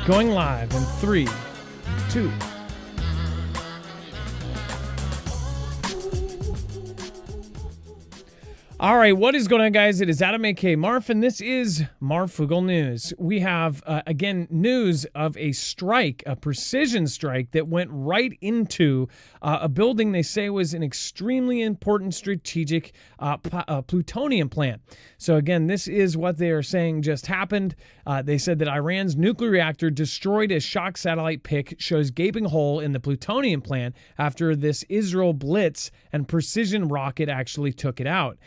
Going live in 3, 2. All right, what is going on, guys? It is Adam, a.k.a. Marf, and this is Marfoogle News. We have, again, news of a strike, a precision strike that went right into a building they say was an extremely important strategic plutonium plant. So, again, this is what they are saying just happened. They said that Iran's nuclear reactor destroyed a shock satellite pic shows gaping hole in the plutonium plant after this Israel blitz and precision rocket actually took it out.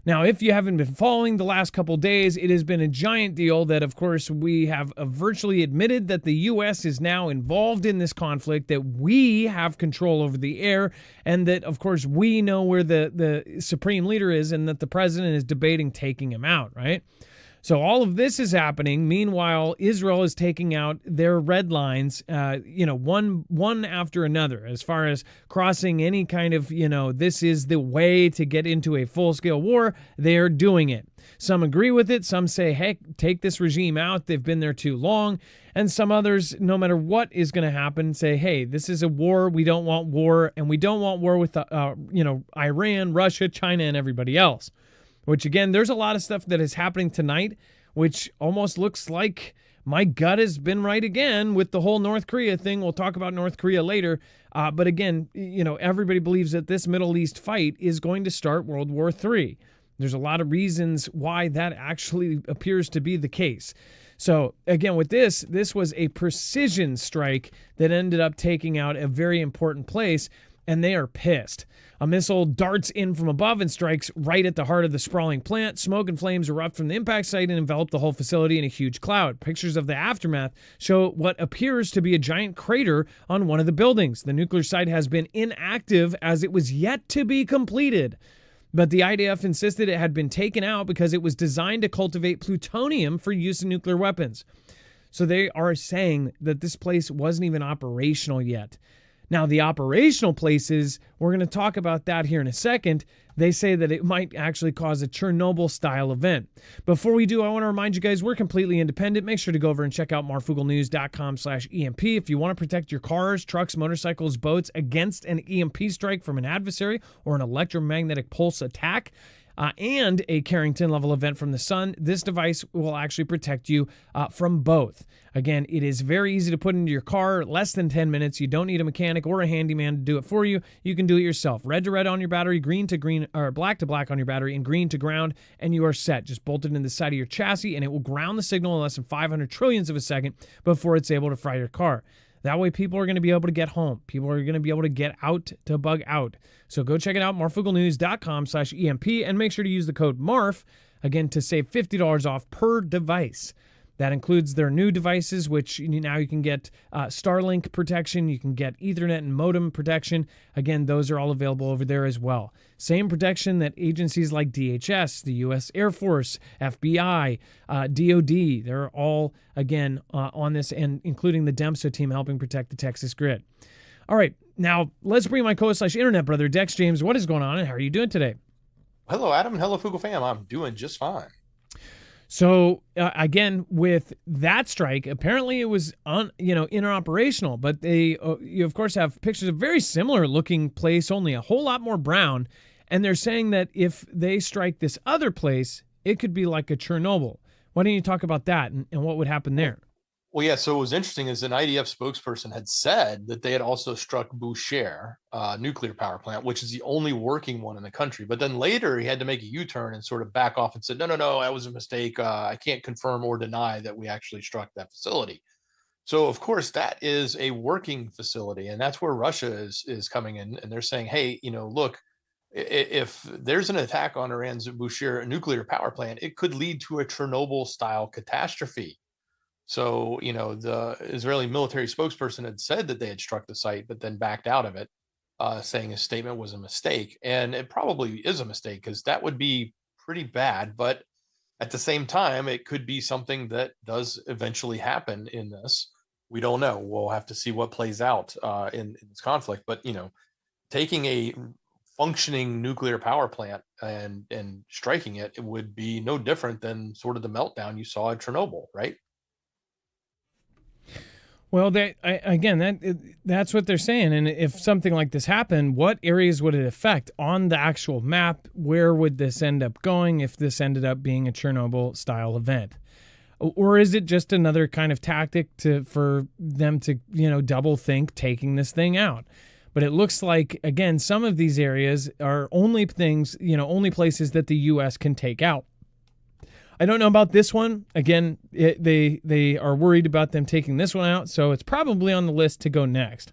Now, if you haven't been following the last couple days, it has been a giant deal that, of course, we have virtually admitted that the U.S. is now involved in this conflict, that we have control over the air, and that, of course, we know where the supreme leader is and that the president is debating taking him out, right? So all of this is happening. Meanwhile, Israel is taking out their red lines, one after another, as far as crossing any kind of, this is the way to get into a full-scale war. They're doing it. Some agree with it. Some say, heck, take this regime out. They've been there too long. And some others, no matter what is going to happen, say, hey, this is a war. We don't want war. And we don't want war with, Iran, Russia, China, and everybody else. Which, again, there's a lot of stuff that is happening tonight, which almost looks like my gut has been right again with the whole North Korea thing. We'll talk about North Korea later. But again, everybody believes that this Middle East fight is going to start World War III. There's a lot of reasons why that actually appears to be the case. So, again, with this was a precision strike that ended up taking out a very important place, and they are pissed. A missile darts in from above and strikes right at the heart of the sprawling plant. Smoke and flames erupt from the impact site and envelop the whole facility in a huge cloud. Pictures of the aftermath show what appears to be a giant crater on one of the buildings. The nuclear site has been inactive as it was yet to be completed. But the IDF insisted it had been taken out because it was designed to cultivate plutonium for use in nuclear weapons. So they are saying that this place wasn't even operational yet. Now, the operational places, we're going to talk about that here in a second. They say that it might actually cause a Chernobyl-style event. Before we do, I want to remind you guys, we're completely independent. Make sure to go over and check out marfooglenews.com/EMP if you want to protect your cars, trucks, motorcycles, boats against an EMP strike from an adversary or an electromagnetic pulse attack. And a Carrington-level event from the sun. This device will actually protect you from both. Again, it is very easy to put into your car, less than 10 minutes. You don't need a mechanic or a handyman to do it for you. You can do it yourself. Red to red on your battery, green to green, or black to black on your battery, and green to ground, and you are set. Just bolt it in the side of your chassis, and it will ground the signal in less than 500 trillionths of a second before it's able to fry your car. That way, people are going to be able to get home. People are going to be able to get out to bug out. So go check it out, marfooglenews.com/EMP, and make sure to use the code MARF, again, to save $50 off per device. That includes their new devices, which now you can get Starlink protection, you can get Ethernet and modem protection. Again, those are all available over there as well. Same protection that agencies like DHS, the U.S. Air Force, FBI, DOD, they're all, again, on this, and including the DEMSO team helping protect the Texas grid. All right, now let's bring my co-host/internet brother, Dex James. What is going on, and how are you doing today? Hello, Adam, and hello, Foogle fam. I'm doing just fine. So, again, with that strike, apparently it was interoperational, but they, you of course have pictures of very similar looking place, only a whole lot more brown. And they're saying that if they strike this other place, it could be like a Chernobyl. Why don't you talk about that and what would happen there? Well, yeah, so what was interesting is an IDF spokesperson had said that they had also struck Bushehr nuclear power plant, which is the only working one in the country. But then later he had to make a U-turn and sort of back off and said, no, that was a mistake. I can't confirm or deny that we actually struck that facility. So, of course, that is a working facility, and that's where Russia is coming in. And they're saying, hey, look, if there's an attack on Iran's Bushehr nuclear power plant, it could lead to a Chernobyl-style catastrophe. So, the Israeli military spokesperson had said that they had struck the site, but then backed out of it, saying his statement was a mistake. And it probably is a mistake because that would be pretty bad. But at the same time, it could be something that does eventually happen in this. We don't know. We'll have to see what plays out in this conflict. But, taking a functioning nuclear power plant and striking it would be no different than sort of the meltdown you saw at Chernobyl, right? Well, that's what they're saying. And if something like this happened, what areas would it affect on the actual map? Where would this end up going if this ended up being a Chernobyl-style event? Or is it just another kind of tactic for them to, double think taking this thing out? But it looks like, again, some of these areas are only places that the U.S. can take out. I don't know about this one. Again, they are worried about them taking this one out, so it's probably on the list to go next.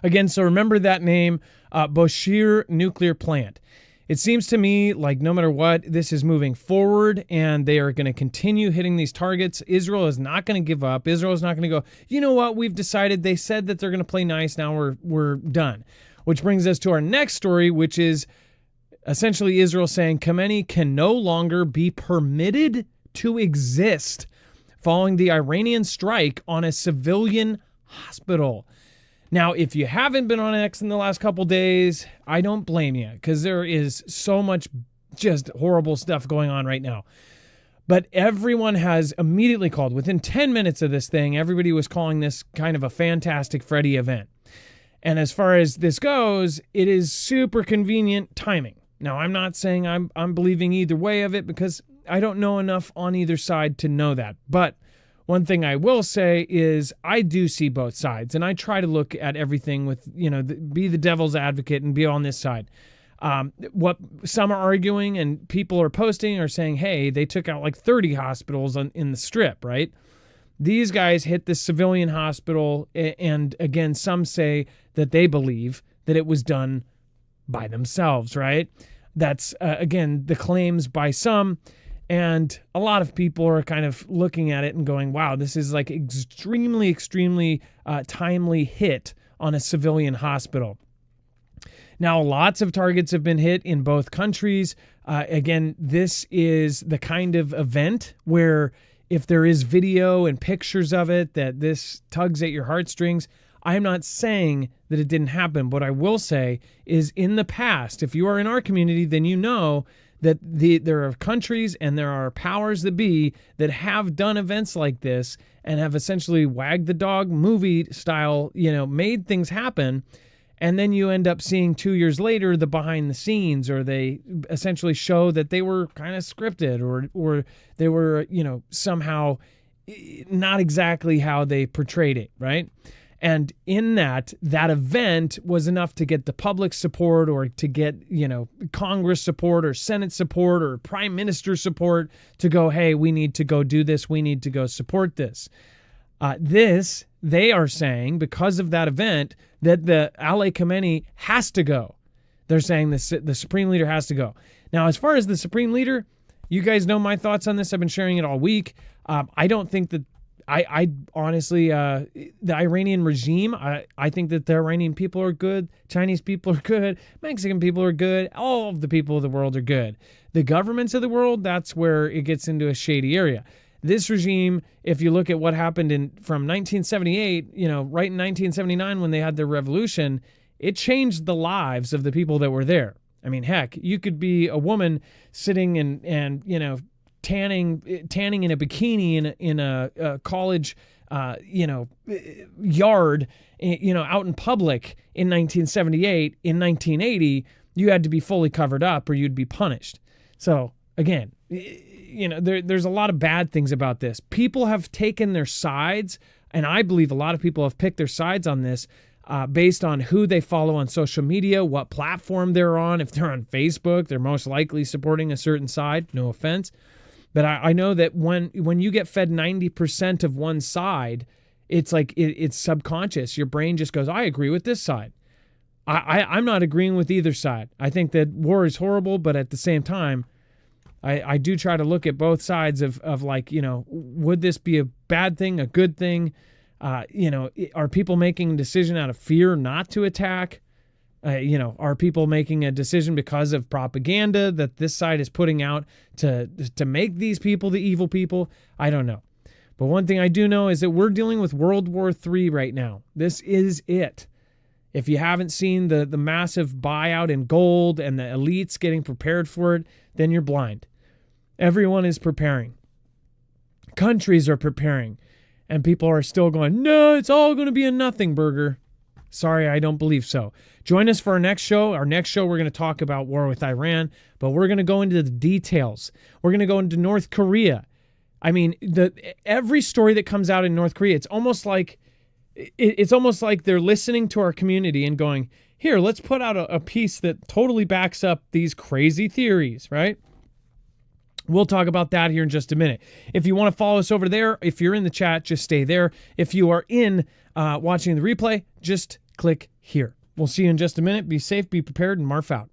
Again, so remember that name, Bushehr Nuclear Plant. It seems to me like no matter what, this is moving forward and they are going to continue hitting these targets. Israel is not going to give up. Israel is not going to go, you know what, we've decided. They said that they're going to play nice. Now we're done. Which brings us to our next story, which is essentially Israel saying Khamenei can no longer be permitted to exist following the Iranian strike on a civilian hospital. Now, if you haven't been on X in the last couple days, I don't blame you because there is so much just horrible stuff going on right now. But everyone has immediately called. Within 10 minutes of this thing, everybody was calling this kind of a Fantastic Freddy event. And as far as this goes, it is super convenient timing. Now, I'm not saying I'm believing either way of it because I don't know enough on either side to know that. But one thing I will say is I do see both sides, and I try to look at everything with, be the devil's advocate and be on this side. What some are arguing and people are posting are saying, hey, they took out like 30 hospitals in the strip, right? These guys hit the civilian hospital, and again, some say that they believe that it was done by themselves, right? That's, again, the claims by some. And a lot of people are kind of looking at it and going, wow, this is like extremely, extremely timely hit on a civilian hospital. Now, lots of targets have been hit in both countries. Again, this is the kind of event where if there is video and pictures of it, that this tugs at your heartstrings. I'm not saying that it didn't happen. What I will say is in the past, if you are in our community, then you know that there are countries and there are powers that be that have done events like this and have essentially wagged the dog movie style, made things happen. And then you end up seeing 2 years later the behind the scenes, or they essentially show that they were kind of scripted or they were, somehow not exactly how they portrayed it, right? And in that event was enough to get the public support or to get, Congress support or Senate support or Prime Minister support to go, hey, we need to go do this. We need to go support this. They are saying because of that event that the Ali Khamenei has to go. They're saying the Supreme Leader has to go. Now, as far as the Supreme Leader, you guys know my thoughts on this. I've been sharing it all week. I don't think that I honestly, the Iranian regime, I think that the Iranian people are good. Chinese people are good. Mexican people are good. All of the people of the world are good. The governments of the world, that's where it gets into a shady area. This regime, if you look at what happened from 1978, right in 1979 when they had their revolution, it changed the lives of the people that were there. I mean, heck, you could be a woman sitting and tanning in a bikini in a college yard out in public in 1978. In 1980 you had to be fully covered up or you'd be punished. So again, there's a lot of bad things about this. People have taken their sides, and I believe a lot of people have picked their sides on this based on who they follow on social media, what platform they're on. If they're on Facebook, they're most likely supporting a certain side. No offense. But I know that when you get fed 90% of one side, it's like it's subconscious. Your brain just goes, I agree with this side. I'm not agreeing with either side. I think that war is horrible, but at the same time, I do try to look at both sides of like, would this be a bad thing, a good thing? Are people making a decision out of fear not to attack? Are people making a decision because of propaganda that this side is putting out to make these people the evil people? I don't know. But one thing I do know is that we're dealing with World War III right now. This is it. If you haven't seen the massive buyout in gold and the elites getting prepared for it, then you're blind. Everyone is preparing. Countries are preparing. And people are still going, no, it's all going to be a nothing burger. Sorry, I don't believe so. Join us for our next show. Our next show, we're going to talk about war with Iran, but we're going to go into the details. We're going to go into North Korea. I mean, every story that comes out in North Korea, it's almost like they're listening to our community and going, here, let's put out a piece that totally backs up these crazy theories, right? We'll talk about that here in just a minute. If you want to follow us over there, if you're in the chat, just stay there. If you are in watching the replay, just click here. We'll see you in just a minute. Be safe, be prepared, and Marf out.